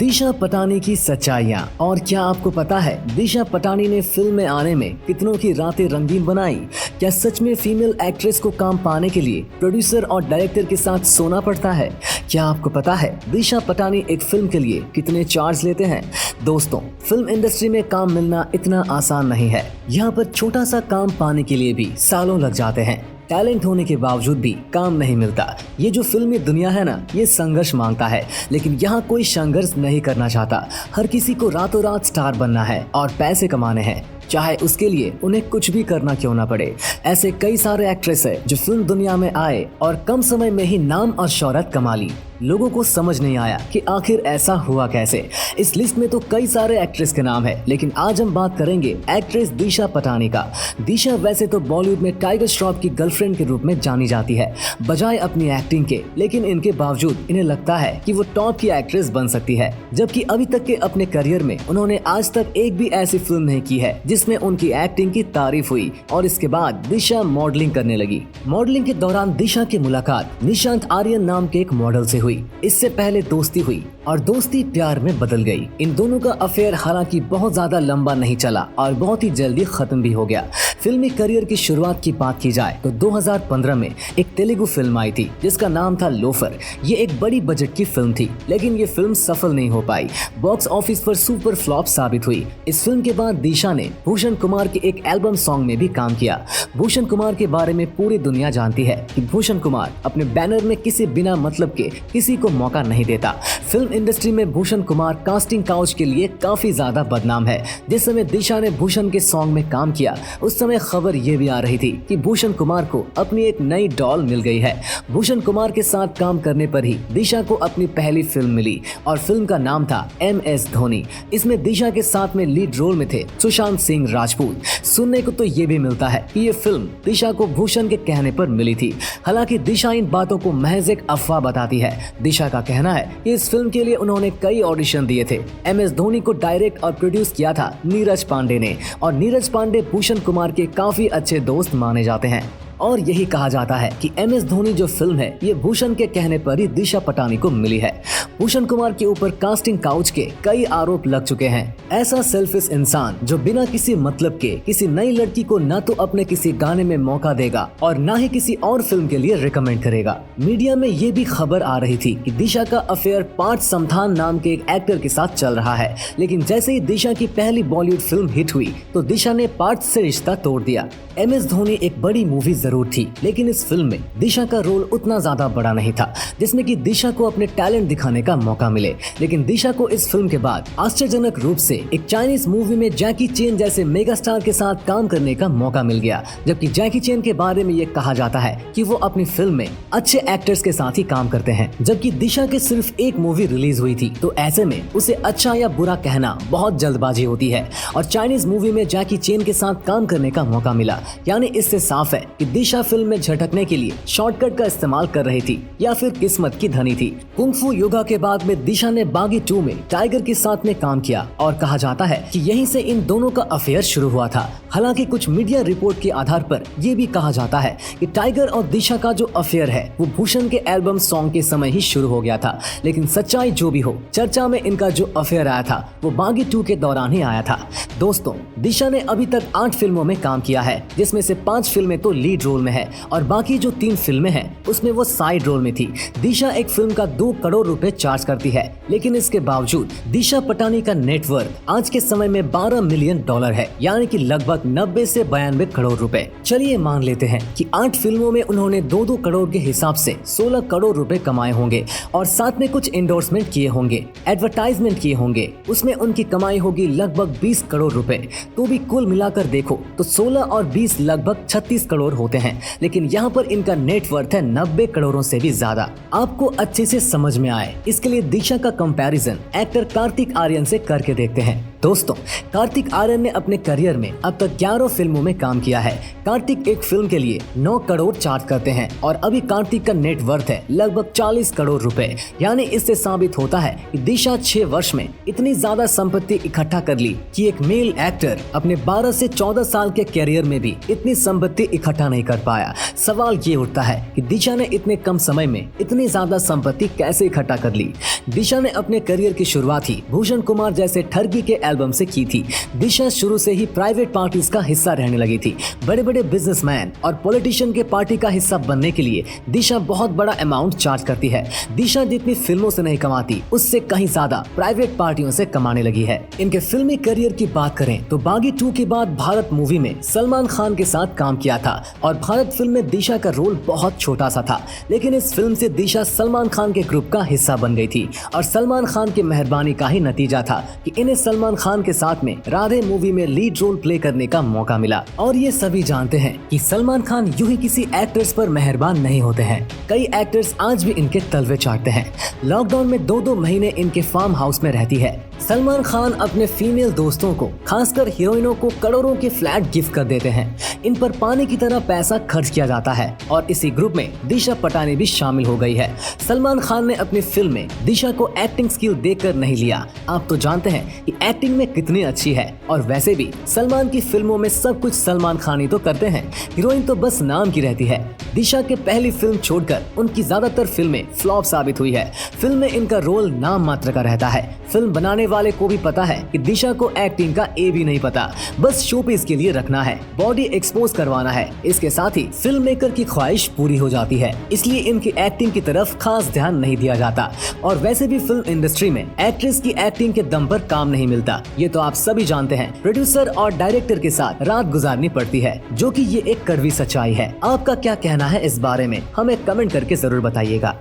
दिशा पटानी की सच्चाइयाँ। और क्या आपको पता है दिशा पटानी ने फिल्म में आने में कितनों की रातें रंगीन बनाई? क्या सच में फीमेल एक्ट्रेस को काम पाने के लिए प्रोड्यूसर और डायरेक्टर के साथ सोना पड़ता है? क्या आपको पता है दिशा पटानी एक फिल्म के लिए कितने चार्ज लेते हैं? दोस्तों, फिल्म इंडस्ट्री में काम मिलना इतना आसान नहीं है। यहाँ पर छोटा सा काम पाने के लिए भी सालों लग जाते हैं। टैलेंट होने के बावजूद भी काम नहीं मिलता। ये जो फिल्मी दुनिया है ना, ये संघर्ष मांगता है, लेकिन यहाँ कोई संघर्ष नहीं करना चाहता। हर किसी को रातों रात स्टार बनना है और पैसे कमाने हैं, चाहे उसके लिए उन्हें कुछ भी करना क्यों ना पड़े। ऐसे कई सारे एक्ट्रेस हैं जो फिल्म दुनिया में आए और कम समय में ही नाम और शोहरत कमा ली। लोगों को समझ नहीं आया कि आखिर ऐसा हुआ कैसे। इस लिस्ट में तो कई सारे एक्ट्रेस के नाम है, लेकिन आज हम बात करेंगे एक्ट्रेस दिशा पटानी का। दिशा वैसे तो बॉलीवुड में टाइगर श्रॉफ की गर्लफ्रेंड के रूप में जानी जाती है बजाय अपनी एक्टिंग के, लेकिन इनके बावजूद इन्हें लगता है कि वो टॉप की एक्ट्रेस बन सकती है, जबकि अभी तक के अपने करियर में उन्होंने आज तक एक भी ऐसी फिल्म नहीं की है जिसमें उनकी एक्टिंग की तारीफ हुई। और इसके बाद दिशा मॉडलिंग करने लगी। मॉडलिंग के दौरान दिशा की मुलाकात निशांत आर्यन नाम के एक मॉडल से हुई। इससे पहले दोस्ती हुई और दोस्ती प्यार में बदल गई। इन दोनों का अफेयर हालांकि बहुत ज्यादा लंबा नहीं चला और बहुत ही जल्दी खत्म भी हो गया। फिल्मी करियर की शुरुआत की बात की जाए तो 2015 में एक तेलुगु फिल्म आई थी जिसका नाम था लोफर। ये एक बड़ी बजट की फिल्म थी, लेकिन ये फिल्म सफल नहीं हो पाई। बॉक्स ऑफिस पर सुपर फ्लॉप साबित हुई। इस फिल्म के बाद दिशा ने भूषण कुमार के एक एल्बम सॉन्ग में भी काम किया। भूषण कुमार के बारे में पूरी दुनिया जानती है कि भूषण कुमार अपने बैनर में किसी बिना मतलब के किसी को मौका नहीं देता। फिल्म इंडस्ट्री में भूषण कुमार कास्टिंग काउच के लिए काफी ज्यादा बदनाम है। जिस समय दिशा ने भूषण के सॉन्ग में काम किया, उस समय खबर ये भी आ रही थी कि भूषण कुमार को अपनी एक नई डॉल मिल गई है। भूषण कुमार के साथ काम करने पर ही दिशा को अपनी पहली फिल्म मिली और फिल्म का नाम था MS धोनी। इसमें दिशा के साथ में लीड रोल में थे सुशांत सिंह राजपूत। सुनने को तो ये भी मिलता है कि ये फिल्म दिशा को भूषण के कहने पर मिली थी। हालांकि दिशा इन बातों को महज एक अफवाह बताती है। दिशा का कहना है कि इस फिल्म के लिए उन्होंने कई ऑडिशन दिए थे। MS धोनी को डायरेक्ट और प्रोड्यूस किया था नीरज पांडे ने, और नीरज पांडे भूषण कुमार के काफी अच्छे दोस्त माने जाते हैं। और यही कहा जाता है कि MS धोनी जो फिल्म है ये भूषण के कहने पर ही दिशा पटानी को मिली है। भूषण कुमार के ऊपर कास्टिंग काउच के कई आरोप लग चुके हैं। ऐसा सेल्फिश इंसान जो बिना किसी मतलब के किसी नई लड़की को न तो अपने किसी गाने में मौका देगा और न ही किसी और फिल्म के लिए रिकमेंड करेगा। मीडिया में ये भी खबर आ रही थी कि दिशा का अफेयर पार्थ समथान नाम के एक एक्टर के साथ चल रहा है, लेकिन जैसे ही दिशा की पहली बॉलीवुड फिल्म हिट हुई तो दिशा ने पार्थ से रिश्ता तोड़ दिया। MS धोनी एक बड़ी मूवी जरूर थी, लेकिन इस फिल्म में दिशा का रोल उतना ज्यादा बड़ा नहीं था जिसमें कि दिशा को अपने टैलेंट दिखाने का मौका मिले। लेकिन दिशा को इस फिल्म के बाद आश्चर्यजनक रूप से एक चाइनीज मूवी में जैकी चेन जैसे मेगा स्टार के साथ काम करने का मौका मिल गया, जबकि जैकी चेन के बारे में ये कहा जाता है कि वो अपनी फिल्म में अच्छे एक्टर्स के साथ ही काम करते हैं, जबकि दिशा के सिर्फ एक मूवी रिलीज हुई थी। तो ऐसे में उसे अच्छा या बुरा कहना बहुत जल्दबाजी होती है, और चाइनीज मूवी में जैकी चेन के साथ काम करने का मौका मिला। यानी इससे साफ है कि दिशा फिल्म में झटकने के लिए शॉर्टकट का इस्तेमाल कर रही थी या फिर किस्मत की धनी थी। कुंग फू योगा के बाद में दिशा ने बागी 2 में टाइगर के साथ में काम किया, और कहा जाता है कि यहीं से इन दोनों का अफेयर शुरू हुआ था। हालांकि कुछ मीडिया रिपोर्ट के आधार पर यह भी कहा जाता है कि टाइगर और दिशा का जो अफेयर है वो भूषण के एल्बम सॉन्ग के समय ही शुरू हो गया था। लेकिन सच्चाई जो भी हो, चर्चा में इनका जो अफेयर आया था वो बागी 2 के दौरान ही आया था। दोस्तों, दिशा ने अभी तक 8 फिल्मों में काम किया है, जिसमें से 5 फिल्में तो लीड रोल में है और बाकी जो 3 फिल्में हैं उसमें वो साइड रोल में थी। दिशा एक फिल्म का 2 करोड़ रुपए चार्ज करती है, लेकिन इसके बावजूद दिशा पटानी का नेटवर्थ आज के समय में $12 मिलियन है, यानी कि लगभग 90 से 92 करोड़ रुपए। चलिए मान लेते हैं कि 8 फिल्मों में उन्होंने 2-2 करोड़ के हिसाब से 16 करोड़ रुपए कमाए होंगे, और साथ में कुछ एंडोर्समेंट किए होंगे, एडवर्टाइजमेंट किए होंगे, उसमें उनकी कमाई होगी लगभग 20 करोड़ रुपए। तो भी कुल मिलाकर देखो तो 16 और 20 लगभग 36 करोड़ होते हैं, लेकिन यहाँ पर इनका नेटवर्थ है 90 करोड़ों से भी ज्यादा। आपको अच्छे से समझ में आए इसके लिए दिशा का कंपैरिजन एक्टर कार्तिक आर्यन से करके देखते हैं। दोस्तों, कार्तिक आर्यन ने अपने करियर में अब तक 11 फिल्मों में काम किया है। कार्तिक एक फिल्म के लिए 9 करोड़ चार्ज करते हैं और अभी कार्तिक का नेट वर्थ है लगभग 40 करोड़ रुपए। यानी इससे साबित होता है कि दिशा 6 वर्ष में इतनी ज्यादा संपत्ति इकट्ठा कर ली कि एक मेल एक्टर अपने 12 से 14 साल के करियर में भी इतनी संपत्ति इकट्ठा नहीं कर पाया। सवाल ये उठता है कि दिशा ने इतने कम समय में इतनी ज्यादा संपत्ति कैसे इकट्ठा कर ली। दिशा ने अपने करियर की शुरुआत ही भूषण कुमार जैसे ठगी के एल्बम से की थी। दिशा शुरू से ही प्राइवेट पार्टीज का हिस्सा रहने लगी थी। बड़े बड़े बिजनेसमैन और पॉलिटिशियन के पार्टी का हिस्सा बनने के लिए दिशा बहुत बड़ा अमाउंट चार्ज करती है। दिशा जितनी फिल्मों से नहीं कमाती, उससे कहीं ज्यादा प्राइवेट पार्टियों से कमाने लगी है। इनके फिल्मी करियर की बात करें तो बागी 2 के बाद भारत मूवी में सलमान खान के साथ काम किया था और भारत फिल्म में दिशा का रोल बहुत छोटा सा था, लेकिन इस फिल्म से दिशा सलमान खान के ग्रुप का हिस्सा बन गई थी और सलमान खान की मेहरबानी का ही नतीजा था कि इन्हें सलमान खान के साथ में राधे मूवी में लीड रोल प्ले करने का मौका मिला। और ये सभी जानते हैं कि सलमान खान यूं ही किसी एक्टर्स पर मेहरबान नहीं होते हैं। कई एक्टर्स आज भी इनके तलवे चाटते हैं। लॉकडाउन में 2-2 महीने इनके फार्म हाउस में रहती है। सलमान खान अपने फीमेल दोस्तों को, खासकर हीरोइनों को करोड़ों के फ्लैट गिफ्ट कर देते हैं। इन पर पानी की तरह पैसा खर्च किया जाता है और इसी ग्रुप में दिशा पटानी भी शामिल हो गई है। सलमान खान ने अपनी फिल्म में दिशा को एक्टिंग स्किल देकर नहीं लिया। आप तो जानते हैं कि एक्टिंग में कितनी अच्छी है और वैसे भी सलमान की फिल्मों में सब कुछ सलमान खान ही तो करते हैं, हीरोइन तो बस नाम की रहती है। दिशा के पहली फिल्म छोड़कर उनकी ज्यादातर फिल्में फ्लॉप साबित हुई है। फिल्म में इनका रोल नाम मात्र का रहता है। फिल्म बनाने वाले को भी पता है कि दिशा को एक्टिंग का ए भी नहीं पता, बस शोपीस के लिए रखना है, बॉडी एक्सपोज करवाना है। इसके साथ ही फिल्म मेकर की ख्वाहिश पूरी हो जाती है, इसलिए इनकी एक्टिंग की तरफ खास ध्यान नहीं दिया जाता। और वैसे भी फिल्म इंडस्ट्री में एक्ट्रेस की एक्टिंग के दम पर काम नहीं मिलता, ये तो आप सभी जानते हैं। प्रोड्यूसर और डायरेक्टर के साथ रात गुजारनी पड़ती है, जो कि ये एक कड़वी सच्चाई है। आपका क्या कहना है इस बारे में, हमें कमेंट करके जरूर बताइएगा।